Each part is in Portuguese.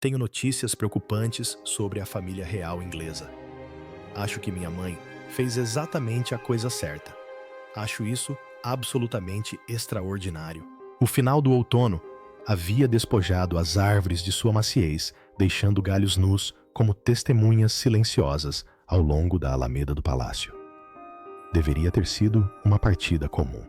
Tenho notícias preocupantes sobre a família real inglesa. Acho que minha mãe fez exatamente a coisa certa. Acho isso absolutamente extraordinário. O final do outono havia despojado as árvores de sua maciez, deixando galhos nus como testemunhas silenciosas ao longo da alameda do palácio. Deveria ter sido uma partida comum.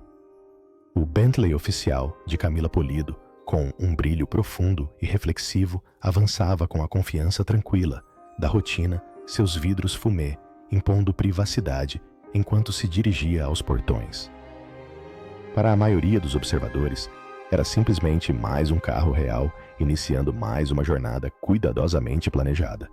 O Bentley oficial de Camila Polido, com um brilho profundo e reflexivo, avançava com a confiança tranquila da rotina, seus vidros fumê, impondo privacidade enquanto se dirigia aos portões. Para a maioria dos observadores, era simplesmente mais um carro real iniciando mais uma jornada cuidadosamente planejada.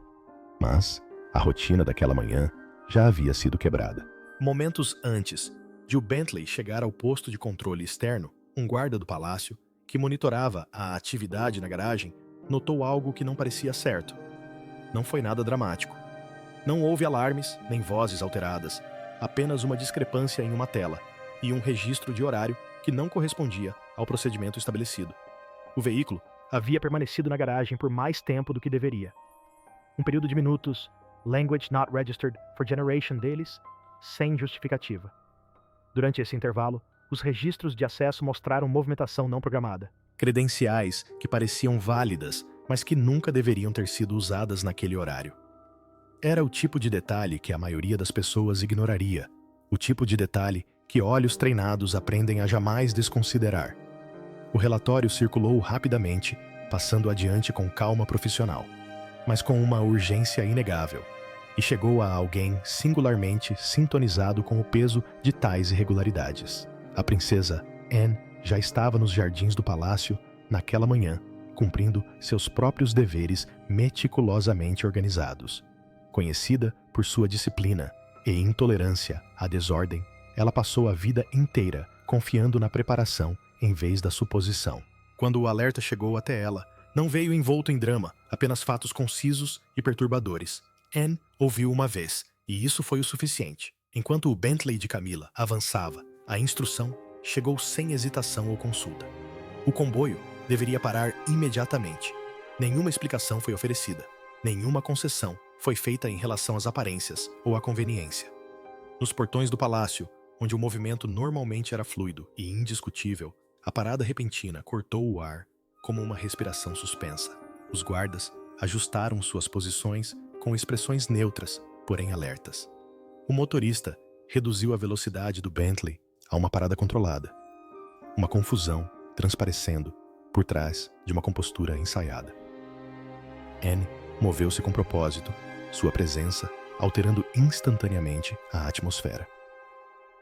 Mas a rotina daquela manhã já havia sido quebrada. Momentos antes de o Bentley chegar ao posto de controle externo, um guarda do palácio, que monitorava a atividade na garagem, notou algo que não parecia certo. Não foi nada dramático. Não houve alarmes nem vozes alteradas, apenas uma discrepância em uma tela e um registro de horário que não correspondia ao procedimento estabelecido. O veículo havia permanecido na garagem por mais tempo do que deveria. Um período de minutos, language not registered for generation deles, sem justificativa. Durante esse intervalo, os registros de acesso mostraram movimentação não programada. Credenciais que pareciam válidas, mas que nunca deveriam ter sido usadas naquele horário. Era o tipo de detalhe que a maioria das pessoas ignoraria. O tipo de detalhe que olhos treinados aprendem a jamais desconsiderar. O relatório circulou rapidamente, passando adiante com calma profissional, mas com uma urgência inegável, e chegou a alguém singularmente sintonizado com o peso de tais irregularidades. A princesa Anne já estava nos jardins do palácio naquela manhã, cumprindo seus próprios deveres meticulosamente organizados. Conhecida por sua disciplina e intolerância à desordem, ela passou a vida inteira confiando na preparação em vez da suposição. Quando o alerta chegou até ela, não veio envolto em drama, apenas fatos concisos e perturbadores. Anne ouviu uma vez, e isso foi o suficiente. Enquanto o Bentley de Camila avançava, a instrução chegou sem hesitação ou consulta. O comboio deveria parar imediatamente. Nenhuma explicação foi oferecida. Nenhuma concessão foi feita em relação às aparências ou à conveniência. Nos portões do palácio, onde o movimento normalmente era fluido e indiscutível, a parada repentina cortou o ar como uma respiração suspensa. Os guardas ajustaram suas posições com expressões neutras, porém alertas. O motorista reduziu a velocidade do Bentley a uma parada controlada. Uma confusão transparecendo por trás de uma compostura ensaiada. Anne moveu-se com propósito, sua presença alterando instantaneamente a atmosfera.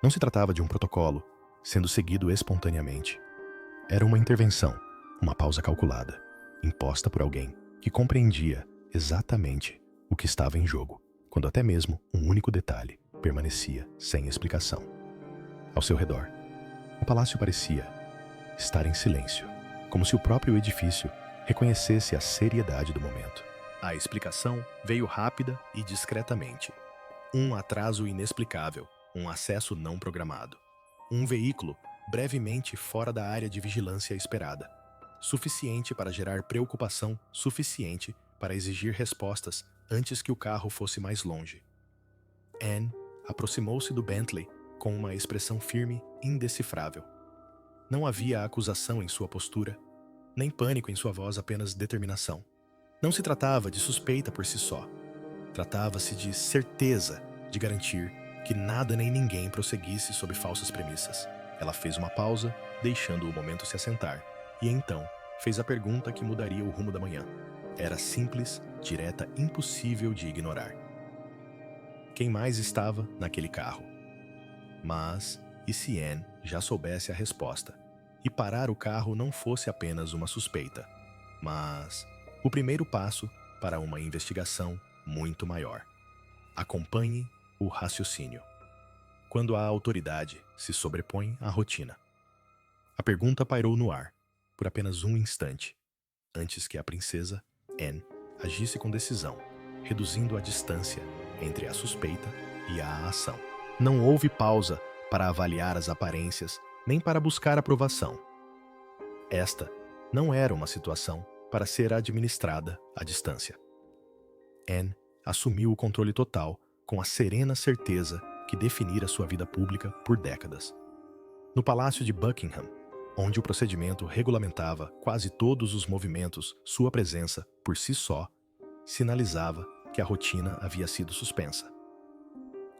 Não se tratava de um protocolo, sendo seguido espontaneamente. Era uma intervenção, uma pausa calculada, imposta por alguém que compreendia exatamente o que estava em jogo, quando até mesmo um único detalhe permanecia sem explicação. Ao seu redor, o palácio parecia estar em silêncio, como se o próprio edifício reconhecesse a seriedade do momento. A explicação veio rápida e discretamente. Um atraso inexplicável, um acesso não programado. Um veículo brevemente fora da área de vigilância esperada. Suficiente para gerar preocupação, suficiente para exigir respostas antes que o carro fosse mais longe. Anne aproximou-se do Bentley com uma expressão firme, indecifrável. Não havia acusação em sua postura, nem pânico em sua voz, apenas determinação. Não se tratava de suspeita por si só. Tratava-se de certeza de garantir que nada nem ninguém prosseguisse sob falsas premissas. Ela fez uma pausa, deixando o momento se assentar, e então fez a pergunta que mudaria o rumo da manhã. Era simples, direta, impossível de ignorar. Quem mais estava naquele carro? Mas, e se Anne já soubesse a resposta? E parar o carro não fosse apenas uma suspeita, mas o primeiro passo para uma investigação muito maior. Acompanhe o raciocínio. Quando a autoridade se sobrepõe à rotina. A pergunta pairou no ar, por apenas um instante, antes que a princesa, Anne, agisse com decisão, reduzindo a distância entre a suspeita e a ação. Não houve pausa para avaliar as aparências, nem para buscar aprovação. Esta não era uma situação para ser administrada à distância. Anne assumiu o controle total com a serena certeza que definira sua vida pública por décadas. No Palácio de Buckingham, onde o procedimento regulamentava quase todos os movimentos, sua presença, por si só, sinalizava que a rotina havia sido suspensa.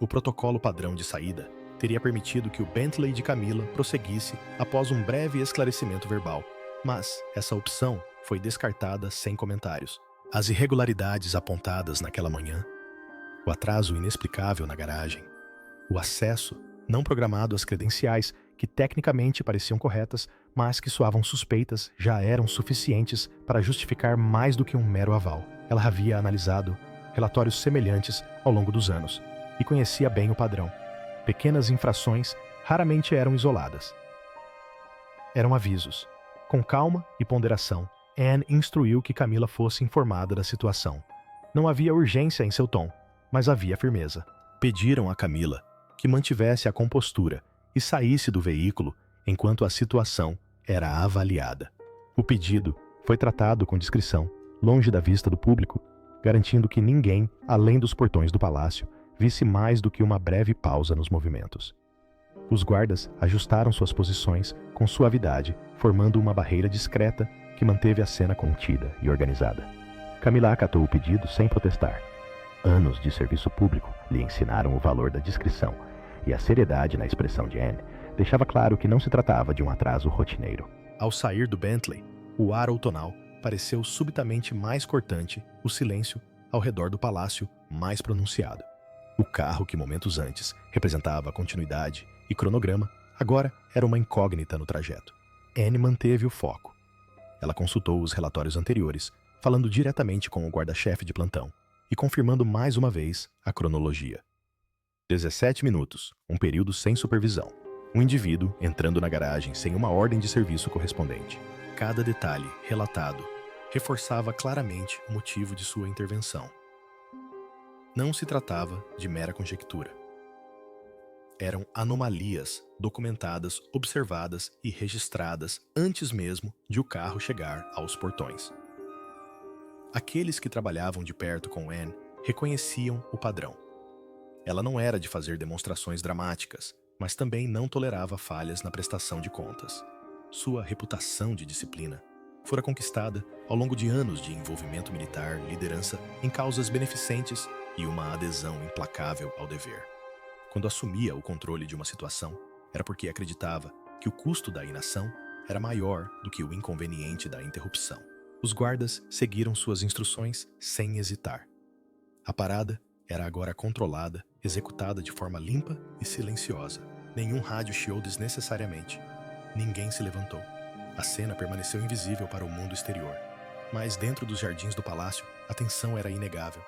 O protocolo padrão de saída teria permitido que o Bentley de Camilla prosseguisse após um breve esclarecimento verbal, mas essa opção foi descartada sem comentários. As irregularidades apontadas naquela manhã, o atraso inexplicável na garagem, o acesso não programado às credenciais que tecnicamente pareciam corretas, mas que soavam suspeitas, já eram suficientes para justificar mais do que um mero aval. Ela havia analisado relatórios semelhantes ao longo dos anos e conhecia bem o padrão. Pequenas infrações raramente eram isoladas. Eram avisos. Com calma e ponderação, Anne instruiu que Camilla fosse informada da situação. Não havia urgência em seu tom, mas havia firmeza. Pediram a Camilla que mantivesse a compostura e saísse do veículo enquanto a situação era avaliada. O pedido foi tratado com discrição, longe da vista do público, garantindo que ninguém, além dos portões do palácio, visse mais do que uma breve pausa nos movimentos. Os guardas ajustaram suas posições com suavidade, formando uma barreira discreta que manteve a cena contida e organizada. Camilla acatou o pedido sem protestar. Anos de serviço público lhe ensinaram o valor da discrição, e a seriedade na expressão de Anne deixava claro que não se tratava de um atraso rotineiro. Ao sair do Bentley, o ar outonal pareceu subitamente mais cortante, o silêncio ao redor do palácio mais pronunciado. O carro que momentos antes representava continuidade e cronograma, agora era uma incógnita no trajeto. Anne manteve o foco. Ela consultou os relatórios anteriores, falando diretamente com o guarda-chefe de plantão e confirmando mais uma vez a cronologia. 17 minutos, um período sem supervisão. Um indivíduo entrando na garagem sem uma ordem de serviço correspondente. Cada detalhe relatado reforçava claramente o motivo de sua intervenção. Não se tratava de mera conjectura. Eram anomalias documentadas, observadas e registradas antes mesmo de o carro chegar aos portões. Aqueles que trabalhavam de perto com Anne reconheciam o padrão. Ela não era de fazer demonstrações dramáticas, mas também não tolerava falhas na prestação de contas. Sua reputação de disciplina fora conquistada ao longo de anos de envolvimento militar, liderança em causas beneficentes e uma adesão implacável ao dever. Quando assumia o controle de uma situação, era porque acreditava que o custo da inação era maior do que o inconveniente da interrupção. Os guardas seguiram suas instruções sem hesitar. A parada era agora controlada, executada de forma limpa e silenciosa. Nenhum rádio chiou desnecessariamente. Ninguém se levantou. A cena permaneceu invisível para o mundo exterior. Mas dentro dos jardins do palácio, a tensão era inegável.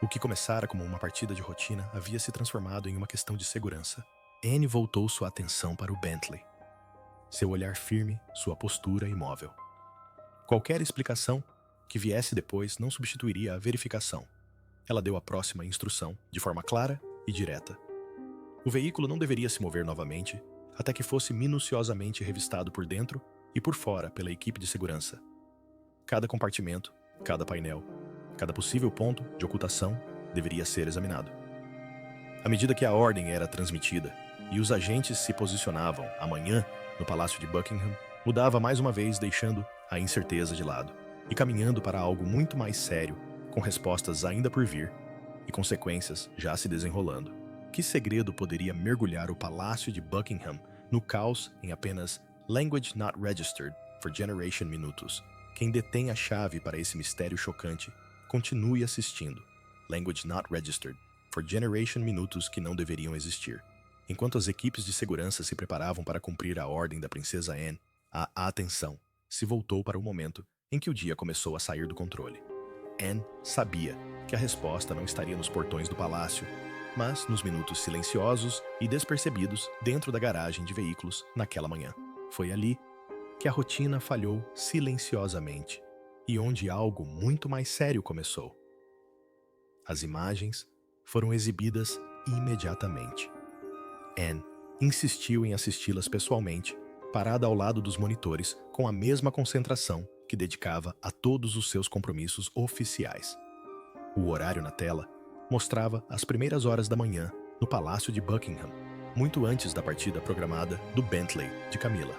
O que começara como uma partida de rotina havia se transformado em uma questão de segurança. Anne voltou sua atenção para o Bentley. Seu olhar firme, sua postura imóvel. Qualquer explicação que viesse depois não substituiria a verificação. Ela deu a próxima instrução, de forma clara e direta. O veículo não deveria se mover novamente até que fosse minuciosamente revistado por dentro e por fora pela equipe de segurança. Cada compartimento, cada painel, cada possível ponto de ocultação deveria ser examinado. À medida que a ordem era transmitida e os agentes se posicionavam amanhã no Palácio de Buckingham, mudava mais uma vez, deixando a incerteza de lado e caminhando para algo muito mais sério, com respostas ainda por vir e consequências já se desenrolando. Que segredo poderia mergulhar o Palácio de Buckingham no caos em apenas Language Not Registered for Generation Minutos? Quem detém a chave para esse mistério chocante, continue assistindo. Language Not Registered for Generation Minutos que não deveriam existir. Enquanto as equipes de segurança se preparavam para cumprir a ordem da princesa Anne, a atenção se voltou para o momento em que o dia começou a sair do controle. Anne sabia que a resposta não estaria nos portões do palácio, mas nos minutos silenciosos e despercebidos dentro da garagem de veículos naquela manhã. Foi ali que a rotina falhou silenciosamente e onde algo muito mais sério começou. As imagens foram exibidas imediatamente. Anne insistiu em assisti-las pessoalmente, parada ao lado dos monitores com a mesma concentração que dedicava a todos os seus compromissos oficiais. O horário na tela mostrava as primeiras horas da manhã no Palácio de Buckingham, muito antes da partida programada do Bentley de Camilla.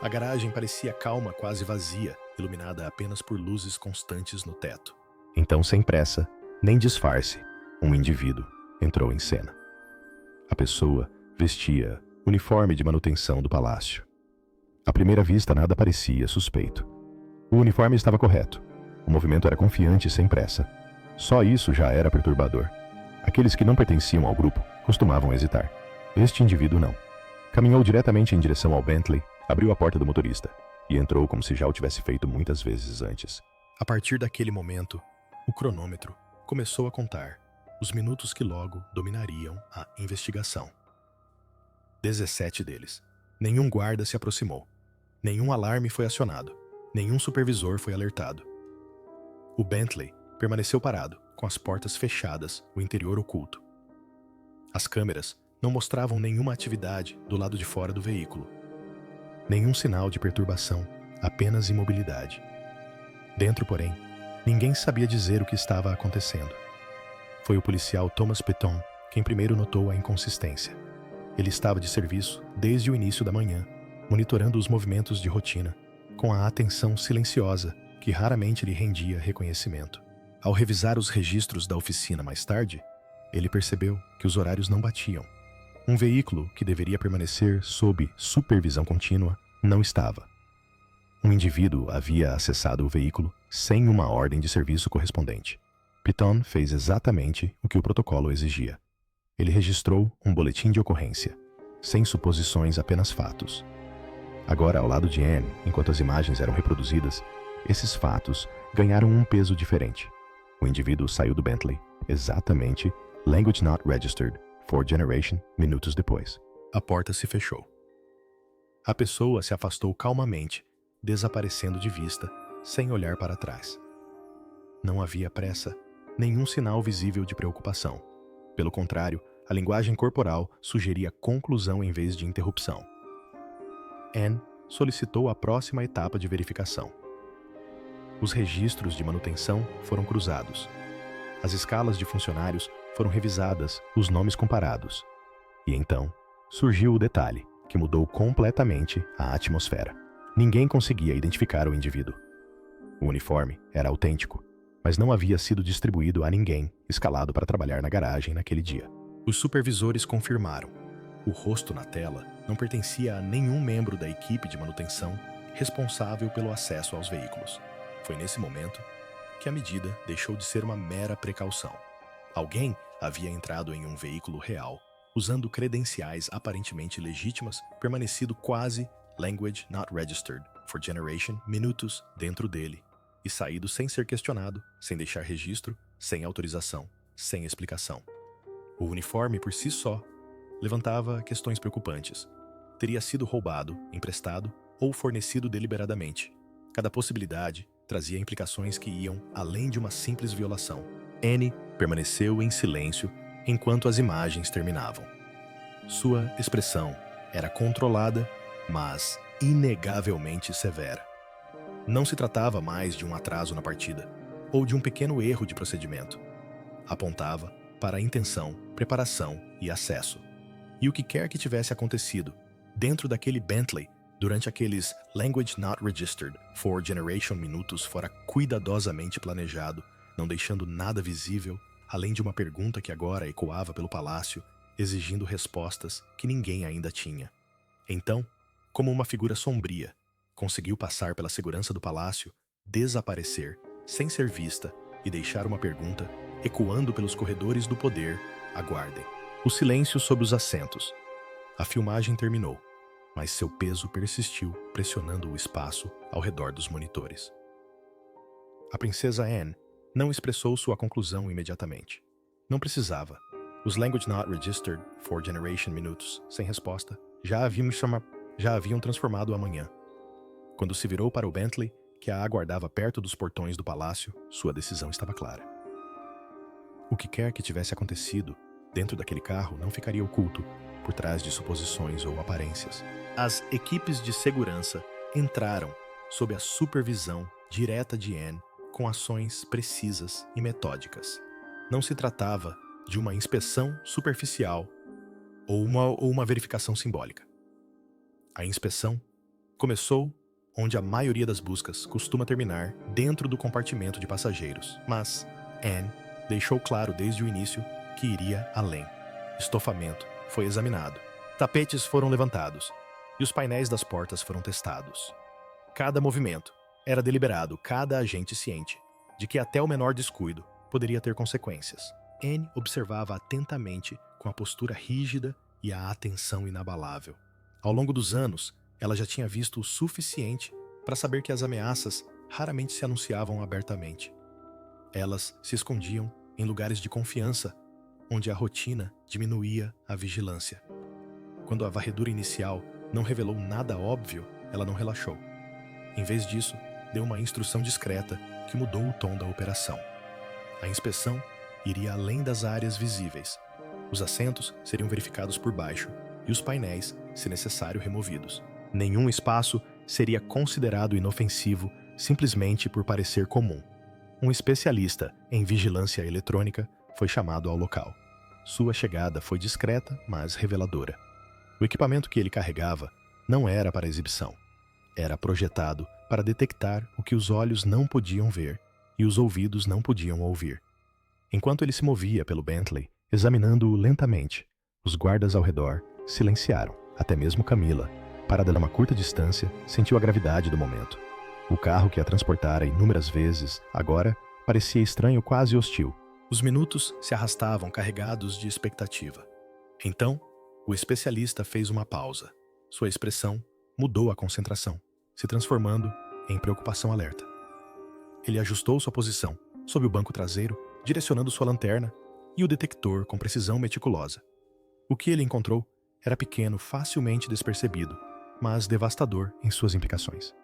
A garagem parecia calma, quase vazia, iluminada apenas por luzes constantes no teto. Então, sem pressa, nem disfarce, um indivíduo entrou em cena. A pessoa vestia uniforme de manutenção do palácio. À primeira vista, nada parecia suspeito. O uniforme estava correto. O movimento era confiante e sem pressa. Só isso já era perturbador. Aqueles que não pertenciam ao grupo costumavam hesitar. Este indivíduo não. Caminhou diretamente em direção ao Bentley, abriu a porta do motorista e entrou como se já o tivesse feito muitas vezes antes. A partir daquele momento, o cronômetro começou a contar os minutos que logo dominariam a investigação. 17 deles. Nenhum guarda se aproximou. Nenhum alarme foi acionado. Nenhum supervisor foi alertado. O Bentley permaneceu parado, com as portas fechadas, o interior oculto. As câmeras não mostravam nenhuma atividade do lado de fora do veículo. Nenhum sinal de perturbação, apenas imobilidade. Dentro, porém, ninguém sabia dizer o que estava acontecendo. Foi o policial Thomas Petton quem primeiro notou a inconsistência. Ele estava de serviço desde o início da manhã, monitorando os movimentos de rotina, com a atenção silenciosa que raramente lhe rendia reconhecimento. Ao revisar os registros da oficina mais tarde, ele percebeu que os horários não batiam. Um veículo que deveria permanecer sob supervisão contínua não estava. Um indivíduo havia acessado o veículo sem uma ordem de serviço correspondente. Petton fez exatamente o que o protocolo exigia. Ele registrou um boletim de ocorrência, sem suposições, apenas fatos. Agora, ao lado de Anne, enquanto as imagens eram reproduzidas, esses fatos ganharam um peso diferente. O indivíduo saiu do Bentley, exatamente Language Not Registered, Fourth Generation, minutos depois. A porta se fechou. A pessoa se afastou calmamente, desaparecendo de vista, sem olhar para trás. Não havia pressa, nenhum sinal visível de preocupação. Pelo contrário, a linguagem corporal sugeria conclusão em vez de interrupção. Anne solicitou a próxima etapa de verificação. Os registros de manutenção foram cruzados. As escalas de funcionários foram revisadas, os nomes comparados. E então, surgiu o detalhe que mudou completamente a atmosfera. Ninguém conseguia identificar o indivíduo. O uniforme era autêntico, mas não havia sido distribuído a ninguém escalado para trabalhar na garagem naquele dia. Os supervisores confirmaram. O rosto na tela não pertencia a nenhum membro da equipe de manutenção responsável pelo acesso aos veículos. Foi nesse momento que a medida deixou de ser uma mera precaução. Alguém havia entrado em um veículo real, usando credenciais aparentemente legítimas, permanecido quase Language Not Registered for Generation minutos dentro dele, e saído sem ser questionado, sem deixar registro, sem autorização, sem explicação. O uniforme por si só levantava questões preocupantes. Teria sido roubado, emprestado ou fornecido deliberadamente. Cada possibilidade trazia implicações que iam além de uma simples violação. Anne permaneceu em silêncio enquanto as imagens terminavam. Sua expressão era controlada, mas inegavelmente severa. Não se tratava mais de um atraso na partida, ou de um pequeno erro de procedimento. Apontava para a intenção, preparação e acesso. E o que quer que tivesse acontecido dentro daquele Bentley durante aqueles Language Not Registered for Generation minutos fora cuidadosamente planejado, não deixando nada visível, além de uma pergunta que agora ecoava pelo palácio, exigindo respostas que ninguém ainda tinha. Então, como uma figura sombria, conseguiu passar pela segurança do palácio, desaparecer, sem ser vista, e deixar uma pergunta ecoando pelos corredores do poder. Aguardem. O silêncio sob os assentos. A filmagem terminou, mas seu peso persistiu, pressionando o espaço ao redor dos monitores. A princesa Anne não expressou sua conclusão imediatamente. Não precisava. Os Language Not Registered for Generation minutos, sem resposta, já haviam transformado a manhã. Quando se virou para o Bentley, que a aguardava perto dos portões do palácio, sua decisão estava clara. O que quer que tivesse acontecido dentro daquele carro não ficaria oculto por trás de suposições ou aparências. As equipes de segurança entraram sob a supervisão direta de Anne, com ações precisas e metódicas. Não se tratava de uma inspeção superficial ou uma verificação simbólica. A inspeção começou onde a maioria das buscas costuma terminar, dentro do compartimento de passageiros. Mas Anne deixou claro desde o início que iria além. Estofamento foi examinado, tapetes foram levantados e os painéis das portas foram testados. Cada movimento era deliberado, cada agente ciente de que até o menor descuido poderia ter consequências. Anne observava atentamente, com a postura rígida e a atenção inabalável. Ao longo dos anos, ela já tinha visto o suficiente para saber que as ameaças raramente se anunciavam abertamente. Elas se escondiam em lugares de confiança, onde a rotina diminuía a vigilância. Quando a varredura inicial não revelou nada óbvio, ela não relaxou. Em vez disso, deu uma instrução discreta que mudou o tom da operação. A inspeção iria além das áreas visíveis. Os assentos seriam verificados por baixo e os painéis, se necessário, removidos. Nenhum espaço seria considerado inofensivo simplesmente por parecer comum. Um especialista em vigilância eletrônica foi chamado ao local. Sua chegada foi discreta, mas reveladora. O equipamento que ele carregava não era para exibição. Era projetado para detectar o que os olhos não podiam ver e os ouvidos não podiam ouvir. Enquanto ele se movia pelo Bentley, examinando-o lentamente, os guardas ao redor silenciaram. Até mesmo Camila, parada a uma curta distância, sentiu a gravidade do momento. O carro que a transportara inúmeras vezes, agora, parecia estranho, quase hostil. Os minutos se arrastavam carregados de expectativa. Então, o especialista fez uma pausa. Sua expressão mudou a concentração, se transformando em preocupação alerta. Ele ajustou sua posição sob o banco traseiro, direcionando sua lanterna e o detector com precisão meticulosa. O que ele encontrou era pequeno, facilmente despercebido, mas devastador em suas implicações.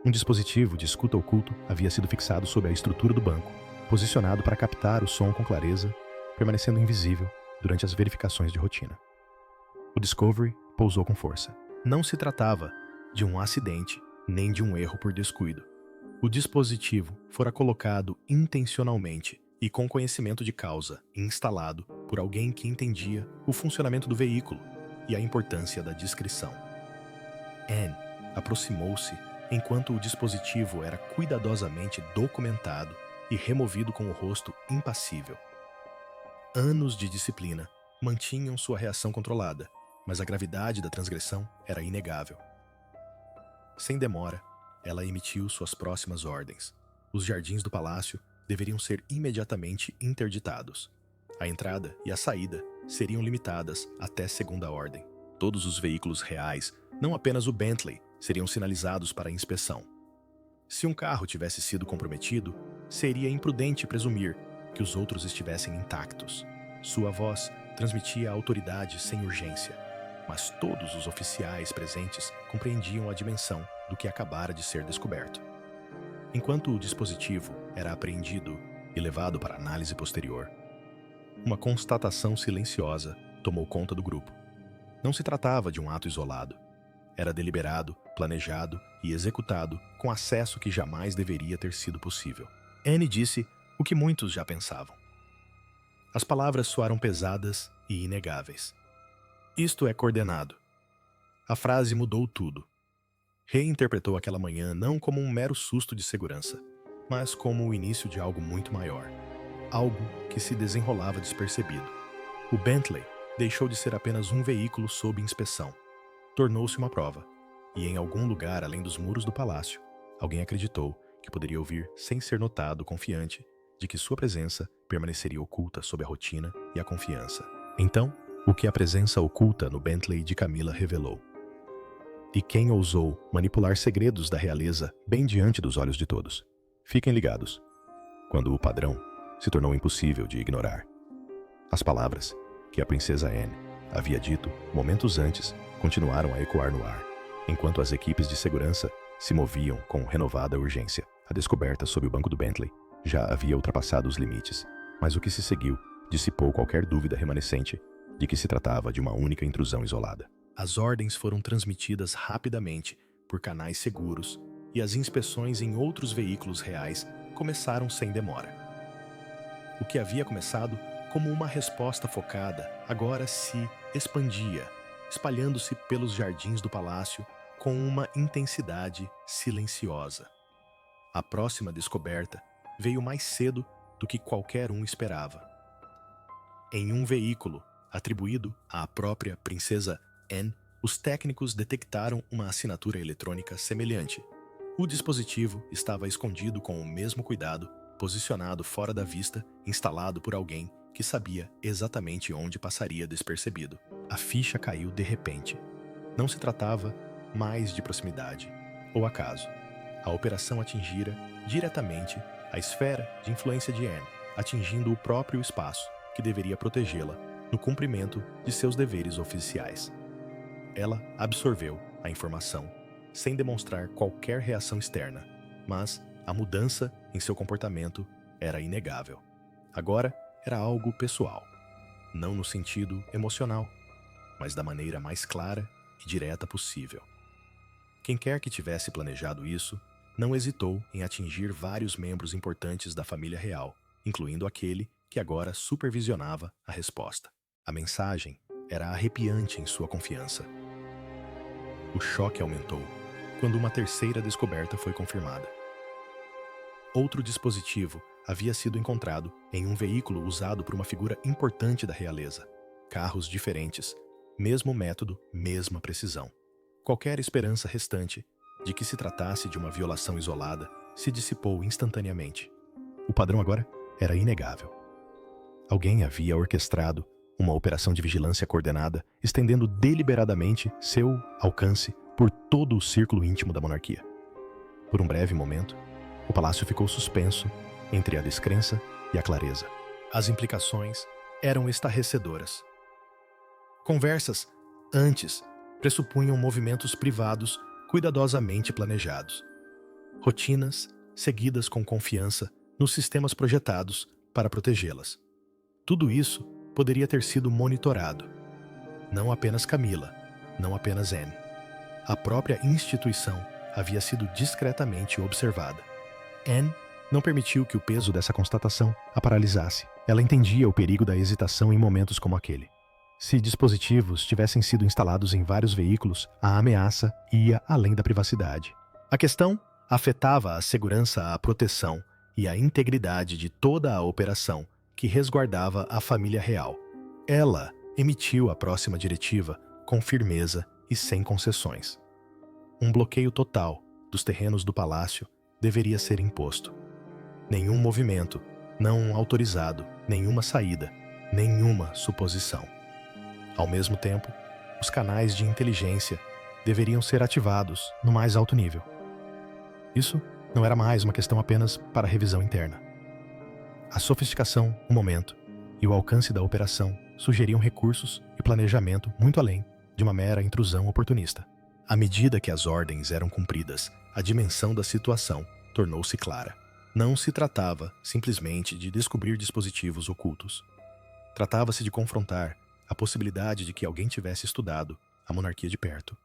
Um dispositivo de escuta oculto havia sido fixado sob a estrutura do banco, posicionado para captar o som com clareza, permanecendo invisível durante as verificações de rotina. O Discovery pousou com força. Não se tratava de um acidente, nem de um erro por descuido. O dispositivo fora colocado intencionalmente e com conhecimento de causa, instalado por alguém que entendia o funcionamento do veículo e a importância da discrição. Anne aproximou-se enquanto o dispositivo era cuidadosamente documentado e removido com o rosto impassível. Anos de disciplina mantinham sua reação controlada, mas a gravidade da transgressão era inegável. Sem demora, ela emitiu suas próximas ordens. Os jardins do palácio deveriam ser imediatamente interditados. A entrada e a saída seriam limitadas até segunda ordem. Todos os veículos reais, não apenas o Bentley, seriam sinalizados para inspeção. Se um carro tivesse sido comprometido, seria imprudente presumir que os outros estivessem intactos. Sua voz transmitia a autoridade sem urgência, mas todos os oficiais presentes compreendiam a dimensão do que acabara de ser descoberto. Enquanto o dispositivo era apreendido e levado para análise posterior, uma constatação silenciosa tomou conta do grupo. Não se tratava de um ato isolado. Era deliberado, planejado e executado com acesso que jamais deveria ter sido possível. Anne disse o que muitos já pensavam. As palavras soaram pesadas e inegáveis. Isto é coordenado. A frase mudou tudo. Reinterpretou aquela manhã não como um mero susto de segurança, mas como o início de algo muito maior. Algo que se desenrolava despercebido. O Bentley deixou de ser apenas um veículo sob inspeção. Tornou-se uma prova, e em algum lugar além dos muros do palácio, alguém acreditou que poderia ouvir sem ser notado, confiante de que sua presença permaneceria oculta sob a rotina e a confiança. Então, o que a presença oculta no Bentley de Camila revelou. E quem ousou manipular segredos da realeza bem diante dos olhos de todos? Fiquem ligados. Quando o padrão se tornou impossível de ignorar. As palavras que a princesa Anne havia dito momentos antes continuaram a ecoar no ar, enquanto as equipes de segurança se moviam com renovada urgência. A descoberta sob o banco do Bentley já havia ultrapassado os limites, mas o que se seguiu dissipou qualquer dúvida remanescente de que se tratava de uma única intrusão isolada. As ordens foram transmitidas rapidamente por canais seguros e as inspeções em outros veículos reais começaram sem demora. O que havia começado como uma resposta focada agora se expandia, espalhando-se pelos jardins do palácio com uma intensidade silenciosa. A próxima descoberta veio mais cedo do que qualquer um esperava. Em um veículo atribuído à própria princesa Anne, os técnicos detectaram uma assinatura eletrônica semelhante. O dispositivo estava escondido com o mesmo cuidado, posicionado fora da vista, instalado por alguém que sabia exatamente onde passaria despercebido. A ficha caiu de repente. Não se tratava mais de proximidade ou acaso. A operação atingira diretamente a esfera de influência de Anne, atingindo o próprio espaço que deveria protegê-la no cumprimento de seus deveres oficiais. Ela absorveu a informação sem demonstrar qualquer reação externa, mas a mudança em seu comportamento era inegável. Agora era algo pessoal, não no sentido emocional, mas da maneira mais clara e direta possível. Quem quer que tivesse planejado isso, não hesitou em atingir vários membros importantes da família real, incluindo aquele que agora supervisionava a resposta. A mensagem era arrepiante em sua confiança. O choque aumentou quando uma terceira descoberta foi confirmada. Outro dispositivo havia sido encontrado em um veículo usado por uma figura importante da realeza. Carros diferentes, mesmo método, mesma precisão. Qualquer esperança restante de que se tratasse de uma violação isolada se dissipou instantaneamente. O padrão agora era inegável. Alguém havia orquestrado uma operação de vigilância coordenada, estendendo deliberadamente seu alcance por todo o círculo íntimo da monarquia. Por um breve momento, o palácio ficou suspenso entre a descrença e a clareza. As implicações eram estarrecedoras. Conversas, antes, pressupunham movimentos privados cuidadosamente planejados. Rotinas seguidas com confiança nos sistemas projetados para protegê-las. Tudo isso poderia ter sido monitorado. Não apenas Camila, não apenas Anne. A própria instituição havia sido discretamente observada. Anne não permitiu que o peso dessa constatação a paralisasse. Ela entendia o perigo da hesitação em momentos como aquele. Se dispositivos tivessem sido instalados em vários veículos, a ameaça ia além da privacidade. A questão afetava a segurança, a proteção e a integridade de toda a operação que resguardava a família real. Ela emitiu a próxima diretiva com firmeza e sem concessões. Um bloqueio total dos terrenos do palácio deveria ser imposto. Nenhum movimento não autorizado, nenhuma saída, nenhuma suposição. Ao mesmo tempo, os canais de inteligência deveriam ser ativados no mais alto nível. Isso não era mais uma questão apenas para revisão interna. A sofisticação, o momento e o alcance da operação sugeriam recursos e planejamento muito além de uma mera intrusão oportunista. À medida que as ordens eram cumpridas, a dimensão da situação tornou-se clara. Não se tratava simplesmente de descobrir dispositivos ocultos. Tratava-se de confrontar a possibilidade de que alguém tivesse estudado a monarquia de perto,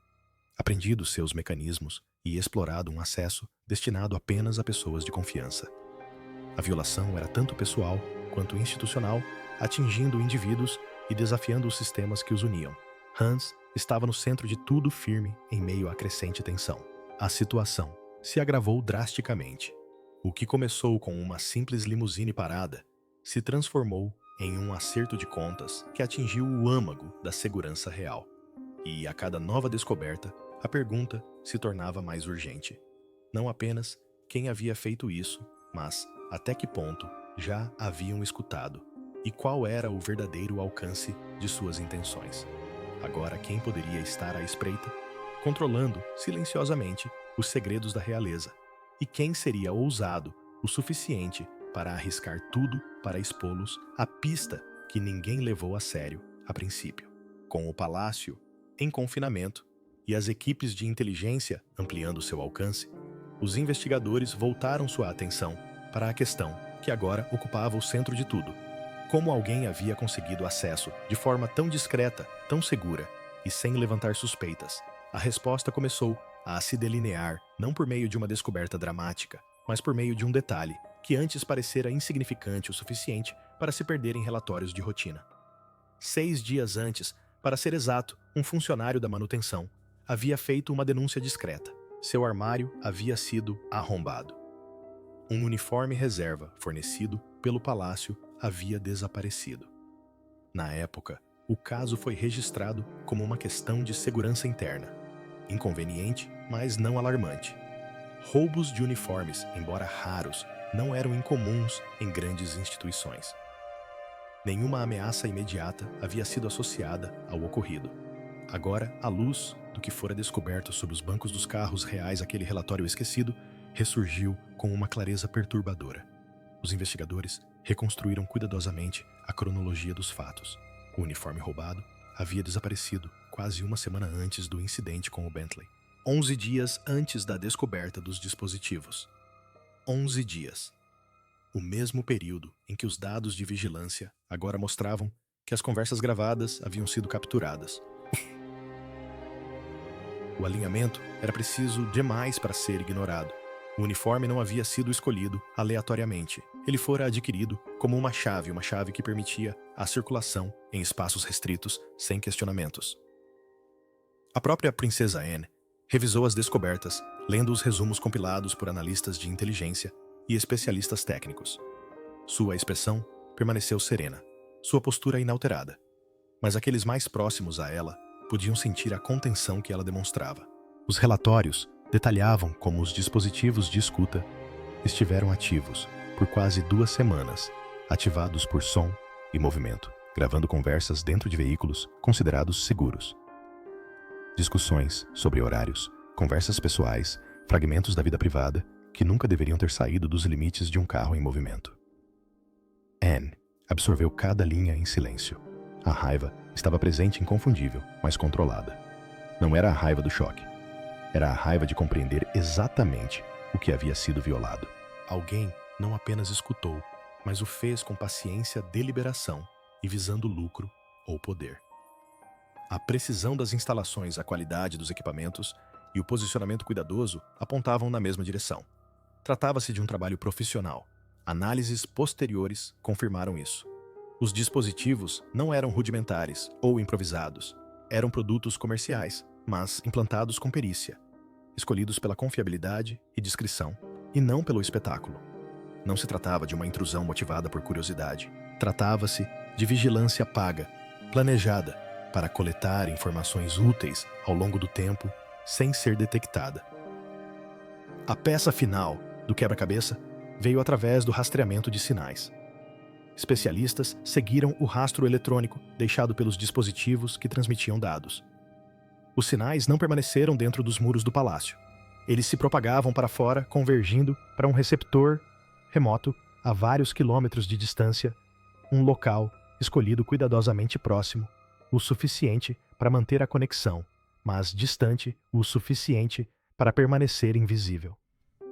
aprendido seus mecanismos e explorado um acesso destinado apenas a pessoas de confiança. A violação era tanto pessoal quanto institucional, atingindo indivíduos e desafiando os sistemas que os uniam. Hans estava no centro de tudo, firme em meio à crescente tensão. A situação se agravou drasticamente. O que começou com uma simples limusine parada se transformou em um acerto de contas que atingiu o âmago da segurança real. E a cada nova descoberta, a pergunta se tornava mais urgente. Não apenas quem havia feito isso, mas até que ponto já haviam escutado e qual era o verdadeiro alcance de suas intenções. Agora quem poderia estar à espreita, controlando silenciosamente os segredos da realeza, e quem seria ousado o suficiente para arriscar tudo para expô-los à pista que ninguém levou a sério a princípio. Com o palácio em confinamento e as equipes de inteligência ampliando seu alcance, os investigadores voltaram sua atenção para a questão que agora ocupava o centro de tudo. Como alguém havia conseguido acesso de forma tão discreta, tão segura e sem levantar suspeitas? A resposta começou a se delinear não por meio de uma descoberta dramática, mas por meio de um detalhe que antes parecera insignificante o suficiente para se perder em relatórios de rotina. 6 dias antes, para ser exato, um funcionário da manutenção havia feito uma denúncia discreta. Seu armário havia sido arrombado. Um uniforme reserva fornecido pelo palácio havia desaparecido. Na época, o caso foi registrado como uma questão de segurança interna. Inconveniente, mas não alarmante. Roubos de uniformes, embora raros, não eram incomuns em grandes instituições. Nenhuma ameaça imediata havia sido associada ao ocorrido. Agora, à luz do que fora descoberto sob os bancos dos carros reais aquele relatório esquecido, ressurgiu com uma clareza perturbadora. Os investigadores reconstruíram cuidadosamente a cronologia dos fatos. O uniforme roubado havia desaparecido quase uma semana antes do incidente com o Bentley. 11 dias antes da descoberta dos dispositivos. 11 dias. O mesmo período em que os dados de vigilância agora mostravam que as conversas gravadas haviam sido capturadas. O alinhamento era preciso demais para ser ignorado. O uniforme não havia sido escolhido aleatoriamente. Ele fora adquirido como uma chave que permitia a circulação em espaços restritos sem questionamentos. A própria Princesa Anne revisou as descobertas, lendo os resumos compilados por analistas de inteligência e especialistas técnicos. Sua expressão permaneceu serena, sua postura inalterada. Mas aqueles mais próximos a ela podiam sentir a contenção que ela demonstrava. Os relatórios detalhavam como os dispositivos de escuta estiveram ativos por quase 2 semanas, ativados por som e movimento, gravando conversas dentro de veículos considerados seguros. Discussões sobre horários, conversas pessoais, fragmentos da vida privada que nunca deveriam ter saído dos limites de um carro em movimento. Anne absorveu cada linha em silêncio. A raiva estava presente, inconfundível, mas controlada. Não era a raiva do choque. Era a raiva de compreender exatamente o que havia sido violado. Alguém não apenas escutou, mas o fez com paciência, deliberação e visando lucro ou poder. A precisão das instalações, a qualidade dos equipamentos e o posicionamento cuidadoso apontavam na mesma direção. Tratava-se de um trabalho profissional. Análises posteriores confirmaram isso. Os dispositivos não eram rudimentares ou improvisados. Eram produtos comerciais, mas implantados com perícia, escolhidos pela confiabilidade e discrição, e não pelo espetáculo. Não se tratava de uma intrusão motivada por curiosidade. Tratava-se de vigilância paga, planejada, para coletar informações úteis ao longo do tempo, sem ser detectada. A peça final do quebra-cabeça veio através do rastreamento de sinais. Especialistas seguiram o rastro eletrônico deixado pelos dispositivos que transmitiam dados. Os sinais não permaneceram dentro dos muros do palácio. Eles se propagavam para fora, convergindo para um receptor remoto a vários quilômetros de distância, um local escolhido cuidadosamente próximo, o suficiente para manter a conexão, mas distante o suficiente para permanecer invisível.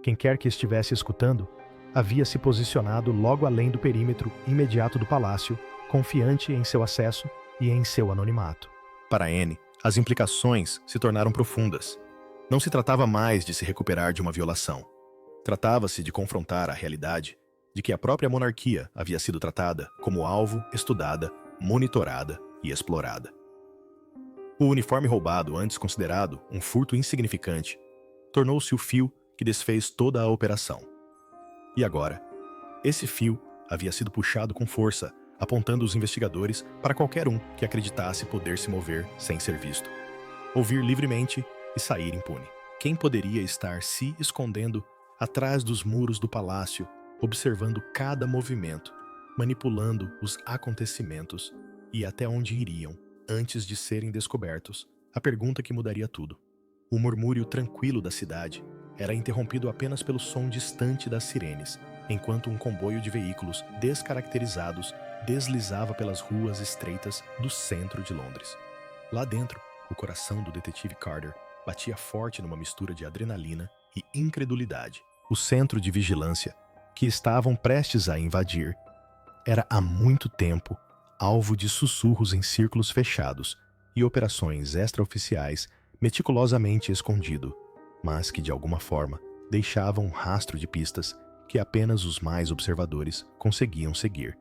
Quem quer que estivesse escutando havia se posicionado logo além do perímetro imediato do palácio, confiante em seu acesso e em seu anonimato. Para Anne, as implicações se tornaram profundas. Não se tratava mais de se recuperar de uma violação. Tratava-se de confrontar a realidade de que a própria monarquia havia sido tratada como alvo, estudada, monitorada e explorada. O uniforme roubado, antes considerado um furto insignificante, tornou-se o fio que desfez toda a operação. E agora, esse fio havia sido puxado com força, apontando os investigadores para qualquer um que acreditasse poder se mover sem ser visto, ouvir livremente e sair impune. Quem poderia estar se escondendo atrás dos muros do palácio, observando cada movimento, manipulando os acontecimentos e até onde iriam antes de serem descobertos? A pergunta que mudaria tudo. O murmúrio tranquilo da cidade era interrompido apenas pelo som distante das sirenes, enquanto um comboio de veículos descaracterizados deslizava pelas ruas estreitas do centro de Londres. Lá dentro, o coração do detetive Carter batia forte numa mistura de adrenalina e incredulidade. O centro de vigilância, que estavam prestes a invadir, era há muito tempo alvo de sussurros em círculos fechados e operações extraoficiais meticulosamente escondido. mas que de alguma forma deixavam um rastro de pistas que apenas os mais observadores conseguiam seguir.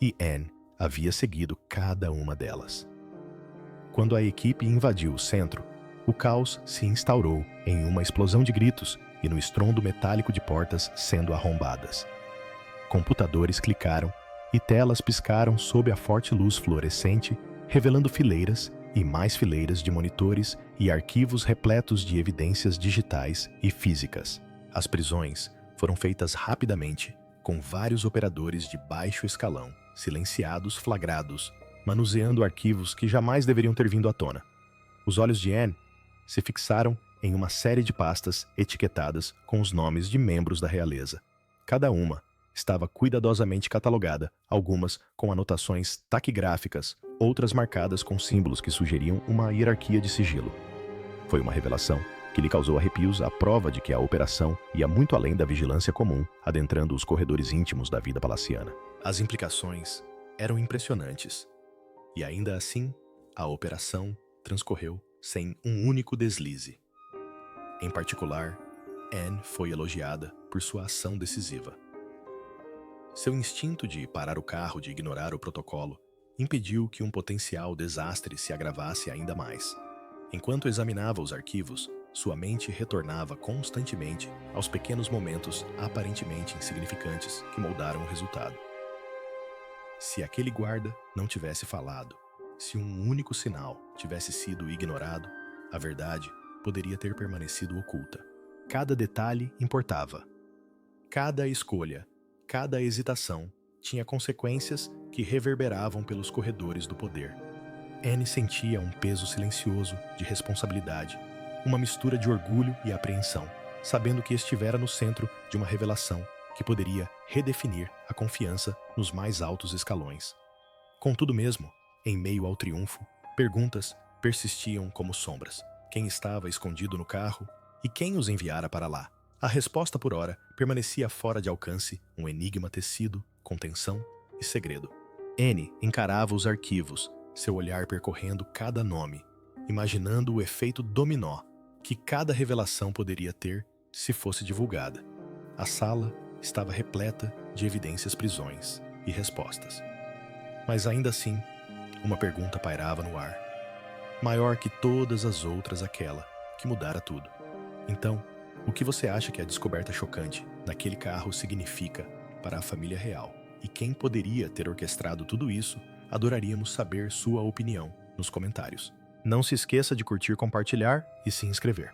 E Anne havia seguido cada uma delas. Quando a equipe invadiu o centro, o caos se instaurou em uma explosão de gritos e no estrondo metálico de portas sendo arrombadas. Computadores clicaram e telas piscaram sob a forte luz fluorescente, revelando fileiras e mais fileiras de monitores e arquivos repletos de evidências digitais e físicas. As prisões foram feitas rapidamente, com vários operadores de baixo escalão, silenciados, flagrados, manuseando arquivos que jamais deveriam ter vindo à tona. Os olhos de Anne se fixaram em uma série de pastas etiquetadas com os nomes de membros da realeza. Cada uma estava cuidadosamente catalogada, algumas com anotações taquigráficas, outras marcadas com símbolos que sugeriam uma hierarquia de sigilo. Foi uma revelação que lhe causou arrepios à prova de que a operação ia muito além da vigilância comum, adentrando os corredores íntimos da vida palaciana. As implicações eram impressionantes. E ainda assim, a operação transcorreu sem um único deslize. Em particular, Anne foi elogiada por sua ação decisiva. Seu instinto de parar o carro, de ignorar o protocolo, impediu que um potencial desastre se agravasse ainda mais. Enquanto examinava os arquivos, sua mente retornava constantemente aos pequenos momentos aparentemente insignificantes que moldaram o resultado. Se aquele guarda não tivesse falado, se um único sinal tivesse sido ignorado, a verdade poderia ter permanecido oculta. Cada detalhe importava. Cada escolha, cada hesitação tinha consequências que reverberavam pelos corredores do poder. Anne sentia um peso silencioso de responsabilidade, uma mistura de orgulho e apreensão, sabendo que estivera no centro de uma revelação que poderia redefinir a confiança nos mais altos escalões. Contudo mesmo, em meio ao triunfo, perguntas persistiam como sombras. Quem estava escondido no carro e quem os enviara para lá? A resposta por ora permanecia fora de alcance, um enigma tecido, com tensão e segredo. Anne encarava os arquivos, seu olhar percorrendo cada nome, imaginando o efeito dominó que cada revelação poderia ter se fosse divulgada. A sala estava repleta de evidências, prisões e respostas. Mas ainda assim, uma pergunta pairava no ar, maior que todas as outras, aquela que mudara tudo. Então, o que você acha que a descoberta chocante naquele carro significa para a família real? E quem poderia ter orquestrado tudo isso? Adoraríamos saber sua opinião nos comentários. Não se esqueça de curtir, compartilhar e se inscrever.